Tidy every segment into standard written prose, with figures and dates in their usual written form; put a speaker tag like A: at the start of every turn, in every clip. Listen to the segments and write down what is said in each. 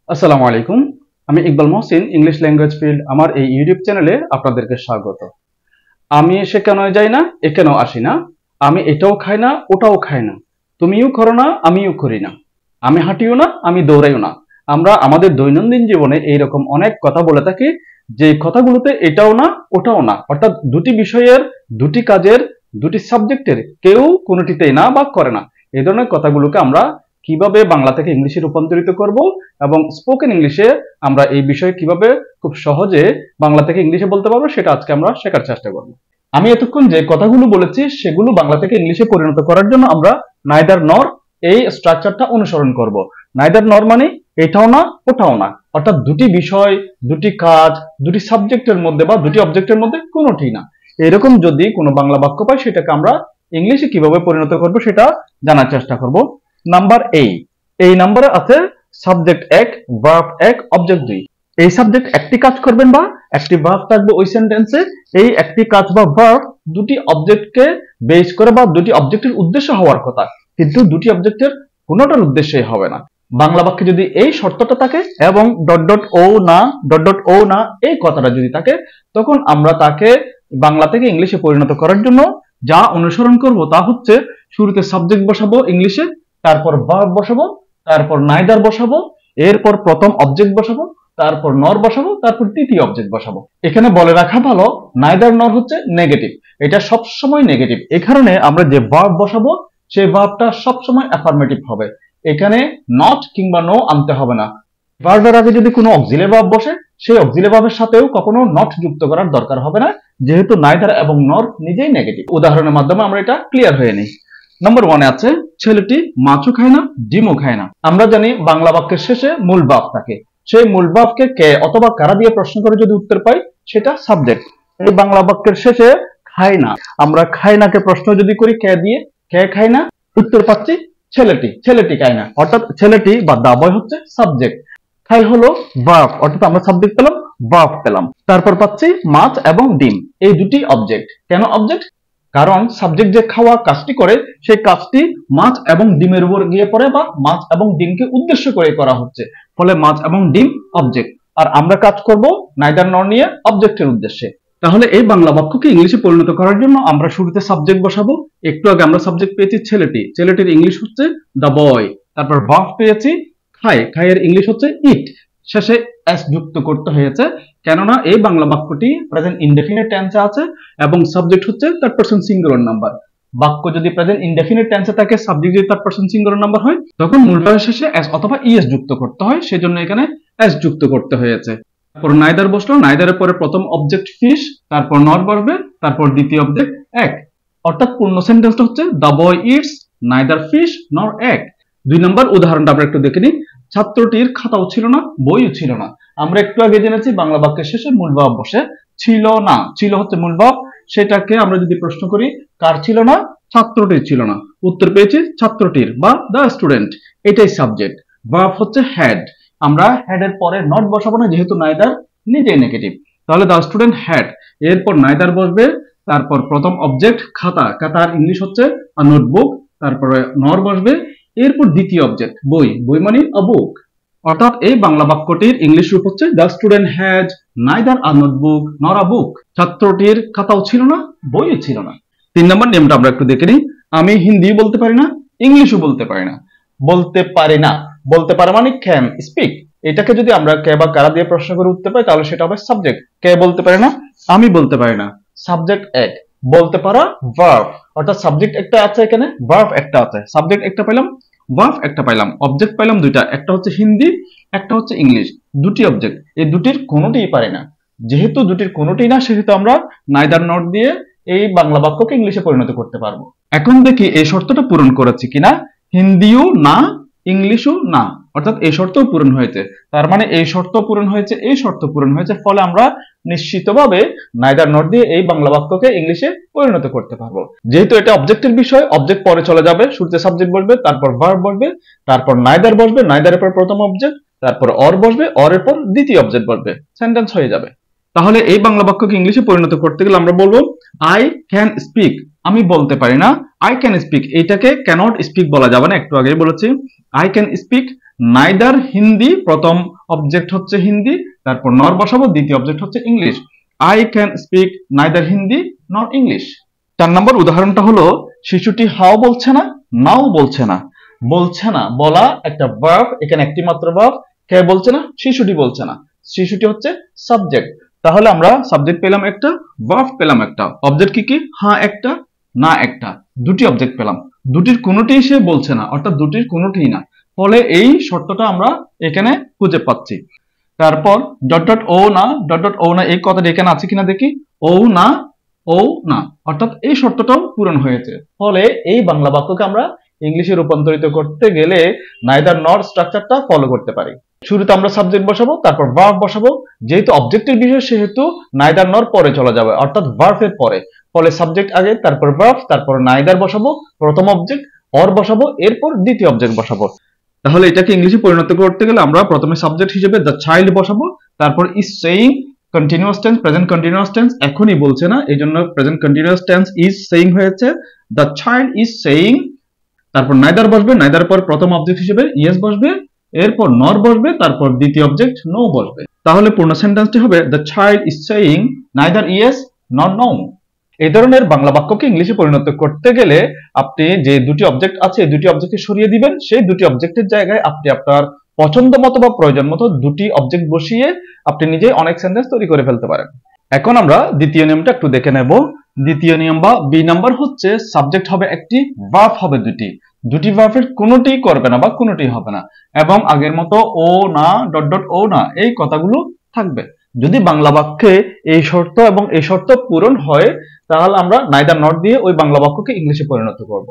A: আসসালামু আলাইকুম। আমি Iqbal Mohsin, English language field আমার এই ইউটিউব চ্যানেলে আপনাদেরকে স্বাগত। আমি সেখানে যাই না, এখানেও আসি না। আমি এটাও খাই না, ওটাও খাই না। তুমিও করো না, আমিও করি না। আমি হাঁটিও না, আমি দৌড়াইও না। আমরা আমাদের দৈনন্দিন জীবনে এইরকম অনেক কথা বলে থাকি, যে কথাগুলোতে এটাও না, ওটাও না, অর্থাৎ দুটি বিষয়ের, দুটি কাজের, দুটি সাবজেক্টের কেউ কোনোটিতেই না বা করে না। এই ধরনের কথাগুলোকে আমরা কিভাবে বাংলা থেকে ইংলিশে রূপান্তরিত করব এবং স্পোকেন ইংলিশে আমরা এই বিষয়ে কিভাবে খুব সহজে বাংলা থেকে ইংলিশে বলতে পারবো, সেটা আজকে আমরা শেখার চেষ্টা করব। আমি এতক্ষণ যে কথাগুলো বলেছি সেগুলো বাংলা থেকে ইংলিশে পরিণত করার জন্য আমরা নাইদার নর এই স্ট্রাকচারটা অনুসরণ করব। নাইদার নর মানে এটাও না, ওটাও না, অর্থাৎ দুটি বিষয়, দুটি কাজ, দুটি সাবজেক্টের মধ্যে বা দুটি অবজেক্টের মধ্যে কোনোটি না। এরকম যদি কোনো বাংলা বাক্য পাই, সেটাকে আমরা ইংলিশে কিভাবে পরিণত করব সেটা জানার চেষ্টা করব। নাম্বার এই নাম্বারে আছে সাবজেক্ট 1, ভার্ব 1, অবজেক্ট 2। এই সাবজেক্ট একটি কাজ করবেন বা একটি ভার্ব থাকবে ওই সেন্টেন্সে। এই একটি কাজ বা ভার্ব দুটি অবজেক্টকে বেস করে বা দুটি অবজেক্টের উদ্দেশ্য হওয়ার কথা, কিন্তু দুটি অবজেক্টের কোনোটার উদ্দেশ্যে হবে না। বাংলা বাক্যে যদি এই শর্তটা থাকে এবং ডট ডট ও না, ডট ডট ও না এই কথাটা যদি থাকে, তখন আমরা তাকে বাংলা থেকে ইংলিশে পরিণত করার জন্য যা অনুসরণ করব তা হচ্ছে শুরুতে সাবজেক্ট বসাবো ইংলিশে, তারপর ভার্ব বসাবো, তারপর নাইদার বসাবো, এরপর প্রথম অবজেক্ট বসাবো, তারপর নর বসাবো, তারপর তৃতীয় অবজেক্ট বসাবো। এখানে বলে রাখা ভালো, নাইদার নর হচ্ছে নেগেটিভ, এটা সবসময় নেগেটিভ। এই কারণে আমরা যে ভার্ব বসাবো সেই ভার্বটা সবসময় অ্যাফার্মেটিভ হবে। এখানে নট কিংবা নো আনতে হবে না। ভার্বের আগে যদি কোনো অক্সিলারি ভার্ব বসে, সেই অক্সিলারি ভার্বের সাথেও কখনো নট যুক্ত করার দরকার হবে না, যেহেতু নাইদার এবং নর নিজেই নেগেটিভ। উদাহরণের মাধ্যমে আমরা এটা ক্লিয়ার হয়ে নিই। নম্বর 1 আছে ছেলেটি মাছও খায় না, ডিমও খায় না। আমরা জানি বাংলা বাক্যের শেষে মূল ভাব থাকে। সেই মূল ভাবকে কে অথবা কারা দিয়ে প্রশ্ন করে যদি উত্তর পাই, সেটা সাবজেক্ট। এই বাংলা বাক্যের শেষে খায় না, আমরা খায় নাকে প্রশ্ন যদি করি কে দিয়ে, কে খায় না, উত্তর পাচ্ছি ছেলেটি, ছেলেটি খায় না, অর্থাৎ ছেলেটি বা দা বয় হচ্ছে সাবজেক্ট, খাই হলো ভার্ব, অর্থাৎ আমরা সাবজেক্ট পেলাম, ভার্ব পেলাম। তারপর পাচ্ছি মাছ এবং ডিম, এই দুটি অবজেক্ট। কেন অবজেক্ট? কারণ সাবজেক্ট যে খাওয়া কাজটি করে, সেই কাজটি মাছ এবং ডিমের উপর গিয়ে পড়ে বা মাছ এবং ডিমকে উদ্দেশ্য করে করা হচ্ছে, ফলে মাছ এবং ডিম অবজেক্ট। আর আমরা কাজ করব নাইদার নর নিয়ে অবজেক্টের উদ্দেশ্যে। তাহলে এই বাংলা বাক্যকে ইংলিশে পরিণত করার জন্য আমরা শুরুতে সাবজেক্ট বসাবো। একটু আগে আমরা সাবজেক্ট পেয়েছি ছেলেটি, ছেলেটির ইংলিশ হচ্ছে দ্য বয়। তারপর ভার্ব পেয়েছি খায়, খায়ের ইংলিশ হচ্ছে ইট। শেষে এস যুক্ত করতে হয়েছে, কেননা এই বাংলা বাক্যটি প্রেজেন্ট ইনডেফিনিট টেন্সে আছে এবং সাবজেক্ট হচ্ছে থার্ড পারসন সিঙ্গুলার নাম্বার। বাক্য যদি প্রেজেন্ট ইনডেফিনিট টেন্সে থাকে, সাবজেক্ট যদি থার্ড পারসন সিঙ্গুলার নাম্বার হয়, তখন মূল ভার্বের শেষে এস অথবা ইএস যুক্ত করতে হয়, সেজন্য এখানে এস যুক্ত করতে হয়েছে। তারপর নাইদার বসলো, নাইদারের পরে প্রথম অবজেক্ট ফিশ, তারপর নর বসবে, তারপর দ্বিতীয় অবজেক্ট এক। অর্থাৎ পূর্ণ সেন্টেন্সটা হচ্ছে the boy it's neither fish নর এগ। 2 নম্বর উদাহরণটা আমরা একটু দেখে নিই। ছাত্রটির খাতাও ছিল না, বইও ছিল না। আমরা একটু আগে জেনেছি বাংলা বাক্যের শেষে মূল ভাব বসে, ছিল না, ছিল হচ্ছে মূল ভাব। সেটাকে আমরা যদি প্রশ্ন করি কার ছিল না, ছাত্রটির ছিল না, উত্তর পেয়েছি ছাত্রটির বা দ্য স্টুডেন্ট, এটাই সাবজেক্ট। ভার্ব হচ্ছে হ্যাড, আমরা হ্যাড এর পরে নট বসাবো না, যেহেতু নাইদার নিজেই নেগেটিভ। তাহলে দ্য স্টুডেন্ট হ্যাড, এরপর নাইদার বসবে, তারপর প্রথম অবজেক্ট খাতা, খাতার ইংলিশ হচ্ছে আ নোটবুক, তারপরে নর বসবে, এরপর দ্বিতীয় অবজেক্ট বই, বই মানে আ বুক। অর্থাৎ এই বাংলা বাক্যটির ইংলিশ রূপ হচ্ছে the student has neither a notebook নর আ বুক। ছাত্রটির খাতাও ছিল না, বইও ছিল না। 3 নম্বর নিয়মটা আমরা একটু দেখে নিই। আমি হিন্দি বলতে পারি না, ইংলিশও বলতে পারি না। বলতে পারি না, বলতে পারে মানে ক্যান স্পিক। এটাকে যদি আমরা কে বা কারা দিয়ে প্রশ্ন করে উঠতে পাই, তাহলে সেটা হবে সাবজেক্ট। কে বলতে পারে না, আমি বলতে পারি না, সাবজেক্ট এক। বলতে পারা ভার্ব, অর্থাৎ সাবজেক্ট একটা আছে এখানে, ভার্ব একটা আছে। সাবজেক্ট একটা পাইলাম, ভার্ব একটা পাইলাম, অবজেক্ট পাইলাম দুইটা, একটা হচ্ছে হিন্দি, একটা হচ্ছে ইংলিশ। দুটি অবজেক্ট, এই দুটির কোনোটিই পারে না। যেহেতু দুটির কোনোটিই না, সেহেতু আমরা নাইদার নট দিয়ে এই বাংলা বাক্যকে ইংলিশে পরিণত করতে পারবো। এখন দেখি এই শর্তটা পূরণ করেছি কিনা। হিন্দিও না, ইংলিশও না, অর্থাৎ এই শর্তও পূরণ হয়েছে। তার মানে এই শর্ত পূরণ হয়েছে, এই শর্ত পূরণ হয়েছে, ফলে আমরা নিশ্চিতভাবে নাইদার নট দিয়ে এই বাংলা বাক্যকে ইংলিশে পরিণত করতে পারবো। যেহেতু এটা অবজেক্টের বিষয়, অবজেক্ট পরে চলে যাবে, শুরুতে সাবজেক্ট বসবে, তারপর ভার্ব বসবে, তারপর নাইদার বসবে, নাইদারের পর প্রথম অবজেক্ট, তারপর অর বসবে, অরের পর দ্বিতীয় অবজেক্ট বসবে, সেন্টেন্স হয়ে যাবে। তাহলে এই বাংলা বাক্যকে ইংলিশে পরিণত করতে গেলে আমরা বলবো আই ক্যান স্পিক, আমি বলতে পারি না। আই ক্যান স্পিক, এটাকে ক্যানট স্পিক বলা যাবে না, একটু আগেই বলেছি। I can speak neither Hindi, প্রথম অবজেক্ট হচ্ছে হিন্দি, তারপর নর বসাবো, দ্বিতীয় অবজেক্ট হচ্ছে English. I can speak neither Hindi নর ইংলিশ। 4 নম্বর উদাহরণটা হলো, শিশুটি হাও বলছে না, নাও বলছে না। বলছে না বলা একটা ভার্ব, এখানে একটি মাত্র ভার্ব। কে বলছে না? শিশুটি বলছে না। শিশুটি হচ্ছে সাবজেক্ট। তাহলে আমরা সাবজেক্ট পেলাম একটা, ভার্ব পেলাম একটা। অবজেক্ট কি কি? হ্যাঁ একটা, না একটা, দুটি অবজেক্ট পেলাম। দুটির কোনোটিই সে বলছে না, অর্থাৎ দুটির কোনোটিই না। ফলে এই শর্তটা আমরা এখানে খুঁজে পাচ্ছি। তারপর ডট ডট ও না, ডট ডট ও না, এই কথাটা এখানে আছে কিনা দেখি। ও না, ও না, অর্থাৎ এই শর্তটাও পূরণ হয়েছে। ফলে এই বাংলা বাক্যকে আমরা ইংলিশে রূপান্তরিত করতে গেলে নাইদার নর স্ট্রাকচারটা ফলো করতে পারি। শুরুতে আমরা সাবজেক্ট বসাবো, তারপর ভার্ব বসাবো। যেহেতু অবজেক্টের বিষয় সেহেতু নাইদার নর পরে চলে যাবে, অর্থাৎ ভার্বের পরে। ফলে সাবজেক্ট আগে, তারপর ভার্ব, তারপর নাইদার বসাবো, প্রথম অবজেক্ট অর বসাবো, এরপর দ্বিতীয় অবজেক্ট বসাবো। তাহলে এটাকে ইংলিশে পরিণত করতে গেলে আমরা প্রথমে সাবজেক্ট হিসেবে দ্য চাইল্ড বসাবো, তারপর is saying, continuous tense, present continuous tense, এখনই বলছে না, এই জন্য present continuous tense is saying হয়েছে। The child is saying. তারপর নাইদার বসবে, নাইদার পর প্রথম অবজেক্ট হিসেবে ইয়েস বসবে, এরপর নর বসবে, তারপর দ্বিতীয় অবজেক্ট নো বসবে। তাহলে পূর্ণ সেন্টেন্সটি হবে the child is saying neither yes নর নো। এই ধরনের বাংলা বাক্যকে ইংলিশে পরিণত করতে গেলে আপনি যে দুটি অবজেক্ট আছে এই দুটি অবজেক্টকে সরিয়ে দিবেন, সেই দুটি অবজেক্টের জায়গায় আপনি আপনার পছন্দ মতো বা প্রয়োজন মতো দুটি অবজেক্ট বসিয়ে আপনি নিজে অনেক সেন্টেন্স তৈরি করে ফেলতে পারেন। এখন আমরা দ্বিতীয় নিয়মটা একটু দেখে নেব। দ্বিতীয় নিয়ম বা বি নাম্বার হচ্ছে, সাবজেক্ট হবে একটি, ভার্ব হবে দুটি। দুটি ভার্বের কোনোটি করবে না বা কোনোটি হবে না, এবং আগের মতো ও না, ডট ডট ও না, এই কথাগুলো থাকবে। যদি বাংলা বাক্যে এই শর্ত এবং এই শর্ত পূরণ হয়, তাহলে আমরা নাইদার নট দিয়ে ওই বাংলা বাক্যকে ইংলিশে পরিণত করব।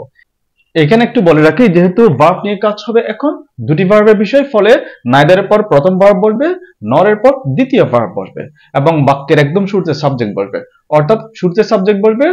A: এখানে একটু বলে রাখি, যেহেতু ভার্ব নিয়ে কাজ হবে এখন, দুটি ভার্বের বিষয়, ফলে নাইদারের পর প্রথম ভার্ব বসবে, নরের পর দ্বিতীয় ভার্ব বসবে, এবং বাক্যের একদম শুরুতে সাবজেক্ট বসবে। অর্থাৎ শুরুতে সাবজেক্ট বসবে,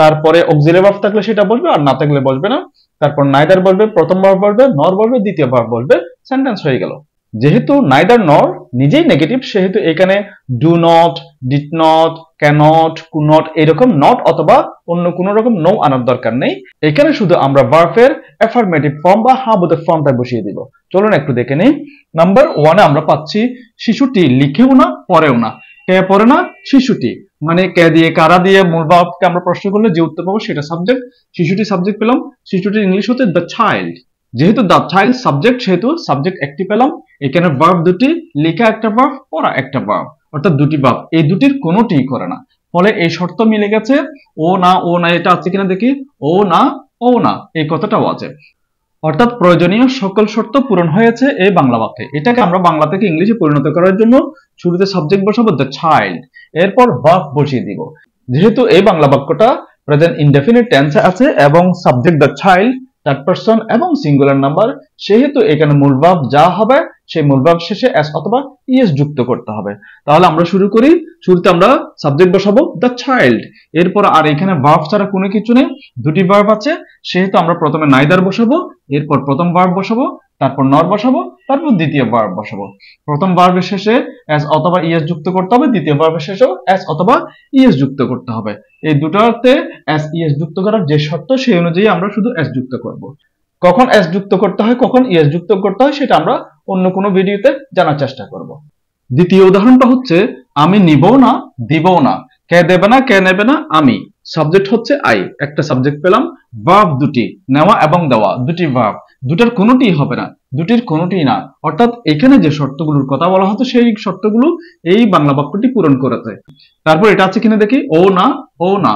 A: তারপরে অক্সিলারি ভার্ব থাকলে সেটা বসবে, আর না থাকলে বসবে না। তারপর নাইদার বসবে, প্রথম ভার্ব বসবে, নর বসবে, দ্বিতীয় ভার্ব বসবে, সেন্টেন্স হয়ে গেল। যেহেতু নাইদার নর নিজেই নেগেটিভ, সেহেতু এখানে do not, did not, cannot, could not এরকম নট অথবা অন্য কোন রকম নো আনার দরকার নেই। এখানে শুধু আমরা ভার্বের অ্যাফার্মেটিভ ফর্ম বা হ্যাঁ বোধক ফর্মটা বসিয়ে দিব। চলুন একটু দেখে নিই। নাম্বার 1 এ আমরা পাচ্ছি, শিশুটি লিখেও না পড়েও না। কে পড়ে না? শিশুটি। মানে কে দিয়ে, কারা দিয়ে মূল ভার্বকে আমরা প্রশ্ন করলে যে উত্তর পাবো সেটা সাবজেক্ট। শিশুটি সাবজেক্ট পেলাম, শিশুটির ইংলিশ হচ্ছে দ্য চাইল্ড। যেহেতু দ্য চাইল্ড সাবজেক্ট, সেহেতু সাবজেক্ট একটি পেলাম। এখানে ভার্ব দুটি, লেখা একটা ভার্ব, পড়া একটা ভার্ব, অর্থাৎ দুটি ভার্ব। এই দুটির কোনোটিই করে না, ফলে এই শর্ত মিলে গেছে। ও না, ও না, এটা আছে কিনা দেখি। ও না, ও না, এই কথাটাও আছে। অর্থাৎ প্রয়োজনীয় সকল শর্ত পূরণ হয়েছে এই বাংলা বাক্যে। এটাকে আমরা বাংলা থেকে ইংলিশে পরিণত করার জন্য শুরুতে সাবজেক্ট বসাবো দ্য চাইল্ড, এরপর ভার্ব বসিয়ে দিব। যেহেতু এই বাংলা বাক্যটা প্রেজেন্ট ইনডেফিনিট টেন্সে আছে এবং subject the child, third person এবং সিঙ্গুলার নাম্বার, সেহেতু এখানে মূল ভার্ব যা হবে সেই মূল ভার্ব শেষে এস অথবা ইএস যুক্ত করতে হবে। তাহলে আমরা শুরু করি। শুরুতে আমরা সাবজেক্ট বসাবো দ্য চাইল্ড, এরপর আর এখানে ভার্ব ছাড়া কোনো কিছু নেই, দুটি ভার্ব আছে, সেহেতু আমরা প্রথমে নাইদার বসাবো, এরপর প্রথম ভার্ব বসাবো, তারপর নর বসাবো, তারপর দ্বিতীয় ভার্ব বসাবো। প্রথম ভার্বের শেষে এস অথবা ইএস যুক্ত করতে হবে, দ্বিতীয় ভার্বের শেষেও এস অথবা ইএস যুক্ত করতে হবে। এই দুটোতে এস ইএস যুক্ত করার যে শর্ত, সেই অনুযায়ী আমরা শুধু এস যুক্ত করব। কখন এস যুক্ত করতে হয়, কখন ইএস যুক্ত করতে হয়, সেটা আমরা অন্য কোনো ভিডিওতে জানার চেষ্টা করব। দ্বিতীয় উদাহরণটা হচ্ছে, আমি নিবও না, দিবও না। কে দেবে না, কে নেবে না? আমি। সাবজেক্ট হচ্ছে আই, একটা সাবজেক্ট পেলাম। ভার্ব দুটি, নেওয়া এবং দেওয়া, দুটি ভার্ব। দুটার কোনোটিই হবে না, দুটির কোনোটিই না। অর্থাৎ এখানে যে শর্তগুলোর কথা বলা হতো সেই শর্তগুলো এই বাংলা বাক্যটি পূরণ করেছে। তারপর এটা আছে কিনা দেখি। ও না, ও না,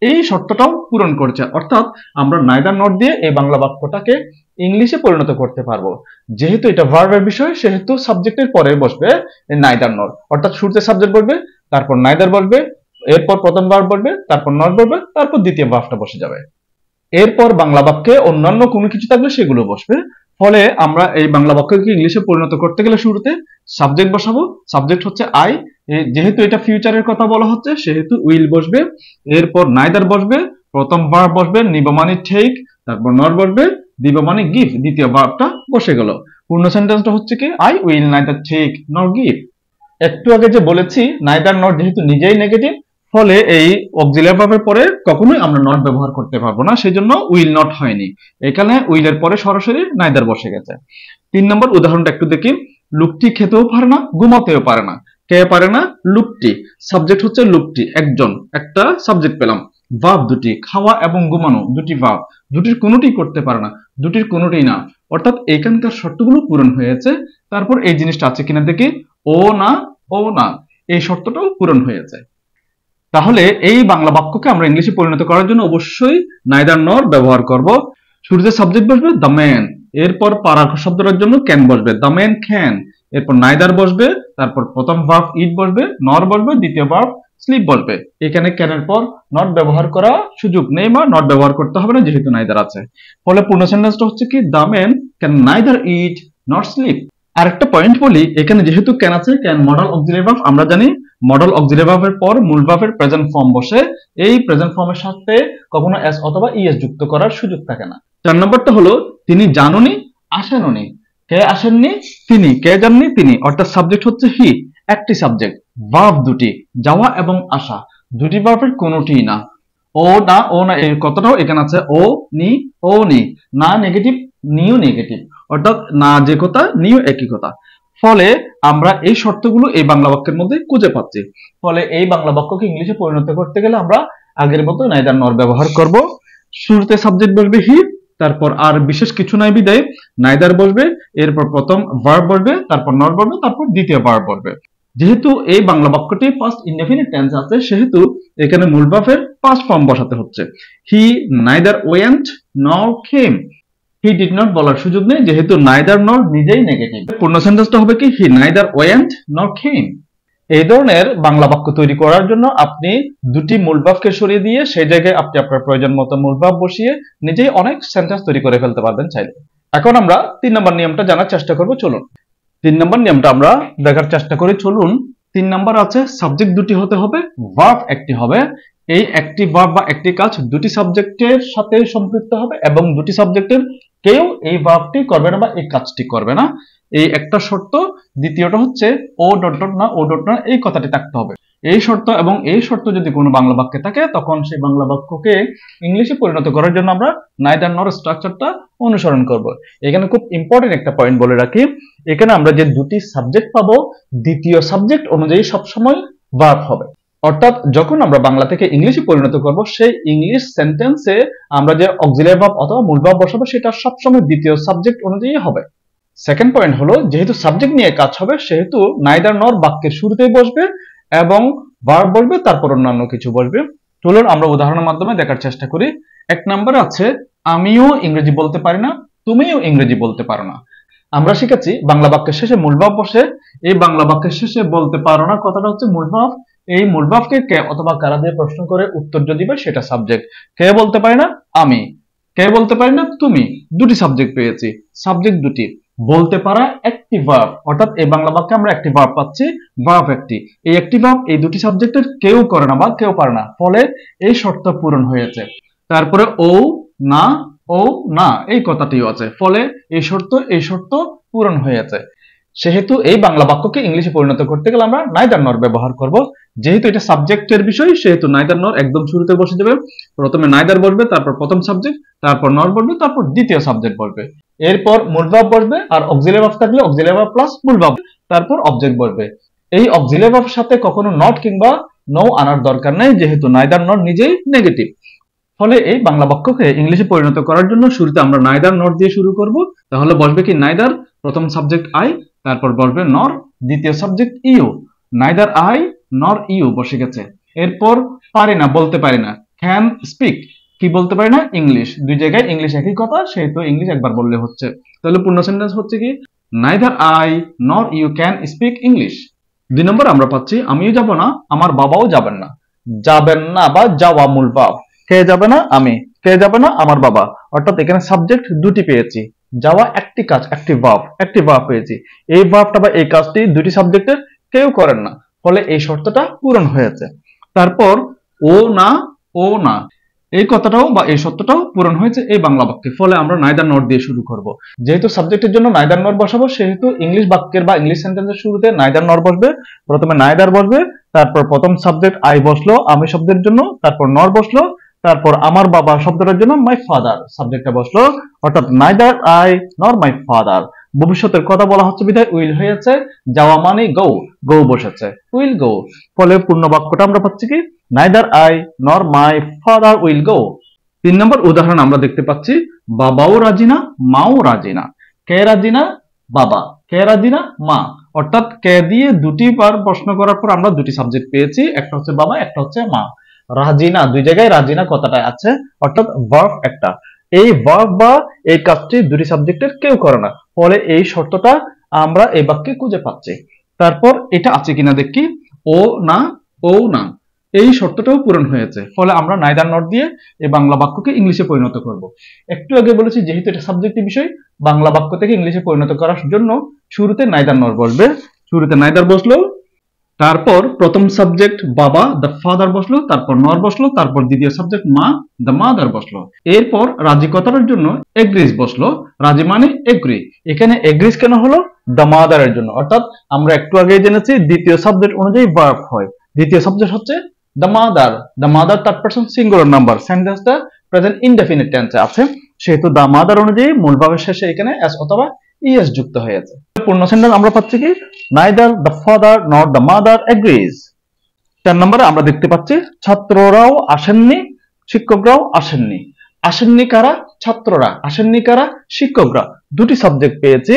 A: এই শর্তটাও পূরণ করছে। অর্থাৎ আমরা নাইদার নট দিয়ে এই বাংলা বাক্যটাকে ইংলিশে পরিণত করতে পারবো। যেহেতু এটা ভার্বের বিষয়, সেহেতু সাবজেক্টের পরে বসবে নাইদার নট। অর্থাৎ শুরুতে সাবজেক্ট বসবে, তারপর নাইদার বসবে, এরপর প্রথম ভার্ব বসবে, তারপর নট বসবে, তারপর দ্বিতীয় ভার্বটা বসে যাবে। এরপর বাংলা বাক্যে অন্যান্য কোনো কিছু থাকলে সেগুলো বসবে। ফলে আমরা এই বাংলা বাক্যকে ইংলিশে পরিণত করতে গেলে শুরুতে সাবজেক্ট বসাবো। সাবজেক্ট হচ্ছে আই, যেহেতু এটা ফিউচারের কথা বলা হচ্ছে সেহেতু উইল বসবে, এরপর নাইদার বসবে, প্রথম ভার্ব বসবে নিব মানে টেক, তারপর নট বসবে, দিব মানে গিভ, দ্বিতীয় ভার্বটা বসে গেল। পূর্ণ সেন্টেন্সটা হচ্ছে কি, আই উইল নাইদার টেক নর গিভ। একটু আগে যে বলেছি নাইদার নট যেহেতু নিজেই নেগেটিভ, ফলে এই অক্সিলারি ভার্বের পরে কখনোই আমরা নট ব্যবহার করতে পারবো না, সেজন্য উইল নট হয়নি। এখানে উইলের পরে সরাসরি নাইদার বসে গেছে। 3 নম্বর উদাহরণটা একটু দেখি। লোকটি খেতেও পারে না, ঘুমাতেও পারে না। কে পারে না? লোকটি। সাবজেক্ট হচ্ছে লোকটি, একজন, একটা সাবজেক্ট পেলাম। ভার্ব দুটি, খাওয়া এবং ঘুমানো, দুটি ভার্ব। দুটির কোনোটি করতে পারে না, দুটির কোনোটি না। অর্থাৎ এখানকার শর্তগুলো পূরণ হয়েছে। তারপর এই জিনিসটা আছে কিনা দেখি, ও না, ও না, এই শর্তটাও পূরণ হয়েছে। তাহলে এই বাংলা বাক্যকে আমরা ইংলিশে পরিণত করার জন্য অবশ্যই নাইদার নর ব্যবহার করব। শুরুতে সাবজেক্ট বসবে দ্য ম্যান, এরপর পারাক শব্দটার জন্য ক্যান বসবে, দ্য ম্যান ক্যান, এরপর নাইদার বসবে, তারপর প্রথম ভার্ব ইট বসবে, নর বসবে, দ্বিতীয় ভার্ব স্লিপ বসবে। এখানে ক্যানের পর নট ব্যবহার করা সুযোগ নেই বা নট ব্যবহার করতে হবে না, যেহেতু নাইদার আছে। ফলে পূর্ণ সেন্টেন্সটা হচ্ছে কি, the man can neither it not slip. আরেকটা পয়েন্ট বলি, এখানে যেহেতু ক্যান আছে, ক্যান মডাল অক্সিলারি ভার্ব, আমরা জানি মডাল অক্সিলারি ভার্বের পর মূল ভার্বের প্রেজেন্ট ফর্ম বসে। এই প্রেজেন্ট ফর্মের সাথে কখনো এস অথবা ইএস যুক্ত করার সুযোগ থাকে না। 4 নম্বরটা হলো তিনি জানুনি, আসেননি। কে আসেননি? তিনি। কে যাননি? তিনি। অর্থাৎ সাবজেক্ট হচ্ছে হি, একটি সাবজেক্ট, ভার্ব দুটি, যাওয়া এবং আসা, দুটি ভার্বের কোনোটিই না। ও না, ও না, এই কথাটাও এখানে আছে, ও নি, ও নি, না নেগেটিভ, নিও নেগেটিভ, অর্থাৎ না যে কথা, নিও একই কথা। ফলে আমরা এই শর্তগুলো এই বাংলা বাক্যের মধ্যে খুঁজে পাচ্ছি। ফলে এই বাংলা বাক্যকে ইংলিশে পরিণত করতে গেলে আমরা আগের মতো নাইদার নর ব্যবহার করব। শুরুতে সাবজেক্ট বসবে হি, তারপর আর বিশেষ কিছু নাই বিদায় নাইদার বসবে, এরপর প্রথম ভার্ব বসবে, তারপর নর বসবে, তারপর দ্বিতীয় ভার্ব বসবে। যেহেতু এই বাংলা বাক্যটি পাস্ট ইনডেফিনিট টেন্স আছে, সেহেতু এখানে মূল ভার্বের পাস্ট ফর্ম বসাতে হচ্ছে। হি নাইদার ওয়েন্ট নর কেম। হি ডিড নট বলার সুযোগ নেই, যেহেতু নাইদার নর নিজেই নেগেটিভ। পূর্ণ সেন্টেন্সটা হবে কি, হি নাইদার ওয়েন্ট নর কেম। এই ধরনের বাংলা বাক্য তৈরি করার জন্য আপনি দুটি মূল ভার্বকে সরিয়ে দিয়ে সেই জায়গায় আপনি আপনার প্রয়োজন মতো মূল ভার্ব বসিয়ে নিজেই অনেক সেন্টেন্স তৈরি করে ফেলতে পারবেন চাইলে। এখন আমরা 3 নম্বর নিয়মটা জানার চেষ্টা করব, চলুন। 3 নম্বর নিয়মটা আমরা দেখার চেষ্টা করি, চলুন। 3 নম্বর আছে সাবজেক্ট দুটি হতে হবে, ভার্ব একটি হবে। এই একটি ভার্ব বা একটি কাজ দুটি সাবজেক্টের সাথে সম্পৃক্ত হবে এবং দুটি সাবজেক্টের কেউ এই ভার্বটি করবে না বা এই কাজটি করবে না, এই একটা শর্ত। দ্বিতীয়টা হচ্ছে ও ডট ডট না, ও ডট না, এই কথাটি থাকতে হবে। এই শর্ত এবং এই শর্ত যদি কোনো বাংলা বাক্যে থাকে, তখন সেই বাংলা বাক্যকে ইংলিশে পরিণত করার জন্য আমরা নাইদার নর স্ট্রাকচারটা অনুসরণ করব। এখানে খুব ইম্পর্টেন্ট একটা পয়েন্ট বলে রাখি, এখানে আমরা যে দুটি সাবজেক্ট পাবো, দ্বিতীয় সাবজেক্ট অনুযায়ী সবসময় ভার্ব হবে। অর্থাৎ যখন আমরা বাংলা থেকে ইংলিশে পরিণত করব, সেই ইংলিশ সেন্টেন্সে আমরা যে অক্সিলারি ভার্ব অথবা মূল ভার্ব বসাবো, সেটা সবসময় দ্বিতীয় সাবজেক্ট অনুযায়ী হবে। সেকেন্ড পয়েন্ট হলো, যেহেতু সাবজেক্ট নিয়ে কাজ হবে, সেহেতু নাইদার নর বাক্যের শুরুতেই বসবে এবং ভার্ব বসবে, তারপর অন্যান্য কিছু বসবে। চলুন আমরা উদাহরণের মাধ্যমে দেখার চেষ্টা করি। 1 নম্বর আছে, আমিও ইংরেজি বলতে পারি না, তুমিও ইংরেজি বলতে পারো না। আমরা শিখেছি বাংলা বাক্যের শেষে মূল ভার্ব বসে। এই বাংলা বাক্যের শেষে বলতে পারো না কথাটা হচ্ছে মূল ভার্ব। এই মূল ভার্বকে কে অথবা কারা দিয়ে প্রশ্ন করে উত্তর যদি দিবে, সেটা সাবজেক্ট। কে বলতে পারি না? আমি। কে বলতে পারি না? তুমি। দুটি সাবজেক্ট পেয়েছি, সাবজেক্ট দুটি। বলতে পারা একটি ভার্ব, অর্থাৎ এই বাংলা বাক্যে আমরা একটি ভার্ব পাচ্ছি, ভার্ব একটি। এই একটি ভার্ব এই দুটি সাবজেক্টের কেউ করে না বা কেউ পারে না, ফলে এই শর্ত পূরণ হয়েছে। তারপরে ও না, ও না, এই কথাটিও আছে, ফলে এই শর্ত পূরণ হয়েছে। সেহেতু এই বাংলা বাক্যকে ইংলিশে পরিণত করতে গেলে আমরা নাইদার নর ব্যবহার করব। যেহেতু এটা সাবজেক্টের বিষয়, সেহেতু নাইদার নর একদম শুরুতে বসে যাবে। প্রথমে নাইদার বসবে, তারপর প্রথম সাবজেক্ট, তারপর নর বসবে, তারপর দ্বিতীয় সাবজেক্ট বসবে। এরপর মূল ভার্ব বসবে, আর অক্সিলারি ভার্ব থাকলে অক্সিলারি ভার্ব প্লাস মূল ভার্ব, তারপর অবজেক্ট বসবে। এই অক্সিলারি ভার্বের সাথে কখনো নট কিংবা নো আনার দরকার নেই, যেহেতু নাইদার নর নিজেই নেগেটিভ। ফলে এই বাংলা বাক্যকে ইংলিশে পরিণত করার জন্য শুরুতে আমরা নাইদার নর দিয়ে শুরু করব। তাহলে বসবে কি, নাইদার, প্রথম সাবজেক্ট আই, তারপর বসবে নর, দ্বিতীয় সাবজেক্ট ইউ। নাইদার আই নর ইউ বসে গেছে। এরপর পারি না, বলতে পারি না, ক্যান স্পিক, কি বলতে পারি না? ইংলিশ। দুই জায়গায় ইংলিশ একই কথা, সেহেতু ইংলিশ একবার বললে হচ্ছে। তাহলে পূর্ণ সেন্টেন্স হচ্ছে কি, নাইদার আই নর ইউ ক্যান স্পিক ইংলিশ। 2 নম্বর আমরা পাচ্ছি, আমিও যাব না, আমার বাবাও যাবেন না। যাবেন না বা যাওয়া মূল ভার্ব। কে যাবে না? আমি। কে যাবে না? আমার বাবা। অর্থাৎ এখানে সাবজেক্ট দুটি পেয়েছি, যাওয়া একটি কাজ, একটি ভার্ব পেয়েছি। এই ভার্বটা বা এই কাজটি দুটি সাবজেক্টের কেউ করেন না, ফলে এই শর্তটা পূরণ হয়েছে। তারপর ও না, ও না, এই কথাটাও বা এই শর্তটাও পূরণ হয়েছে এই বাংলা বাক্যে। ফলে আমরা নাইদার নট দিয়ে শুরু করব। যেহেতু সাবজেক্টের জন্য নাইদার নট বসাবো, সেহেতু ইংলিশ বাক্যের বা ইংলিশ সেন্টেন্সের শুরুতে নাইদার নট বসবে। প্রথমে নাইদার বসবে, তারপর প্রথম সাবজেক্ট আই বসলো আমি শব্দের জন্য, তারপর নর বসলো, তারপর আমার বাবা শব্দটার জন্য মাই ফাদার সাবজেক্টটা বসলো। অর্থাৎ নাইদার আই নর মাই ফাদার, ভবিষ্যতের কথা বলা হচ্ছে বিধায় উইল হয়েছে, যাওয়া মানে গো, গো বসেছে, উইল গো। ফলে পূর্ণ বাক্যটা আমরা পাচ্ছি কি, নাইদার আই নর মাই ফাদার উইল গো। 3 নম্বর উদাহরণ আমরা দেখতে পাচ্ছি, বাবাও রাজি না, মাও রাজি না। কে রাজি না? বাবা। কে রাজি না? মা। অর্থাৎ কে দিয়ে দুটি বার প্রশ্ন করার পর আমরা দুটি সাবজেক্ট পেয়েছি, একটা হচ্ছে বাবা, একটা হচ্ছে মা। রাজি না, দুই জায়গায় রাজি না কথাটা আছে, অর্থাৎ ভার্ব একটা। এই ভার্ব বা এই কাজটি দুটি সাবজেক্টের কেউ করে না, ফলে এই শর্তটা আমরা এই বাক্যে খুঁজে পাচ্ছি। তারপর এটা আছে কিনা দেখি, ও না, ও না, এই শর্তটাও পূরণ হয়েছে, ফলে আমরা নাইদার নট দিয়ে এই বাংলা বাক্যকে ইংলিশে পরিণত করব। একটু আগে বলেছি যেহেতু এটা সাবজেক্টিভ বিষয়, বাংলা বাক্য থেকে ইংলিশে পরিণত করার জন্য শুরুতে নাইদার নট বসবে। শুরুতে নাইদার বসলো, তারপর প্রথম সাবজেক্ট বাবা দ্য ফাদার বসলো, তারপর নর বসলো, তারপর দ্বিতীয় সাবজেক্ট মা দ্য মাদার বসলো। এরপর রাজি কথার জন্য এগ্রিজ বসলো, রাজি মানে এগ্রি। এখানে এগ্রিজ কেন হলো? দ্য মাদারের জন্য। অর্থাৎ আমরা একটু আগে জেনেছি দ্বিতীয় সাবজেক্ট অনুযায়ী ভার্ব হয়। দ্বিতীয় সাবজেক্ট হচ্ছে the mother. The mother third person singular number, সেন্টেন্সটা প্রেজেন্ট ইনডেফিনিট টেন্সে আছে, সেহেতু দ্য মাদার অনুযায়ী মূল ভাবের শেষে এখানে এস অথবা ইএস যুক্ত হয়েছে। পূর্ণ সেন্টেন্স আমরা পাচ্ছি কি, neither the father nor the mother agrees। 4 নম্বরে আমরা দেখতে পাচ্ছি ছাত্ররাও আসেননি, শিক্ষকরাও আসেননি। আসেননি কারা? ছাত্ররা। আসেননি কারা? শিক্ষকরা। দুটি সাবজেক্ট পেয়েছি,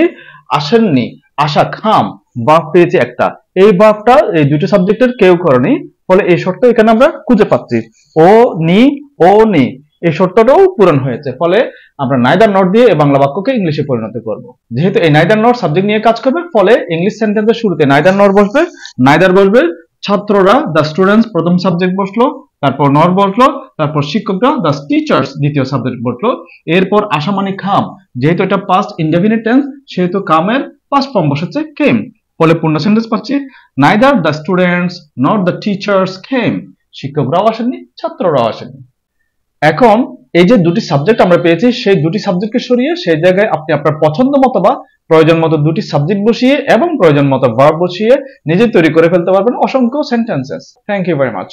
A: আসেননি আসা খাম, ভার্ব পেয়েছি একটা। এই ভার্বটা এই দুটি সাবজেক্টের কেউ করেনি, ফলে এই শর্ত এখানে আমরা খুঁজে পাচ্ছি। ও নি, ও নি, এই শর্তটাও পূরণ হয়েছে, ফলে আমরা নাইদার নট দিয়ে এই বাংলা বাক্যকে ইংলিশে পরিণত করব। যেহেতু এই নাইদার নট সাবজেক্ট নিয়ে কাজ করবে, ফলে ইংলিশ সেন্টেন্সের শুরুতে নাইদার নট বসবে, নাইদার বসবে, ছাত্ররা দ্য স্টুডেন্টস প্রথম সাবজেক্ট বসলো, তারপর নট বসলো, তারপর শিক্ষকরা দ্য টিচার্স দ্বিতীয় সাবজেক্ট বসলো। এরপর আসা মানে খাম, যেহেতু এটা পাস্ট ইনডেফিনিট টেন্স, সেহেতু কামের পাস্ট ফর্ম বসেছে কেম। ফলে পূর্ণ সেন্টেন্স পাচ্ছি, neither the students not the teachers came. শিক্ষকরাও আসেননি, ছাত্ররাও আসেননি। এখন এই যে দুটি সাবজেক্ট আমরা পেয়েছি, সেই দুটি সাবজেক্টকে সরিয়ে সেই জায়গায় আপনি আপনার পছন্দ মতো বা প্রয়োজন মতো দুটি সাবজেক্ট বসিয়ে এবং প্রয়োজন মতো ভার্ব বসিয়ে নিজে তৈরি করে ফেলতে পারবেন অসংখ্য sentences. Thank you very much.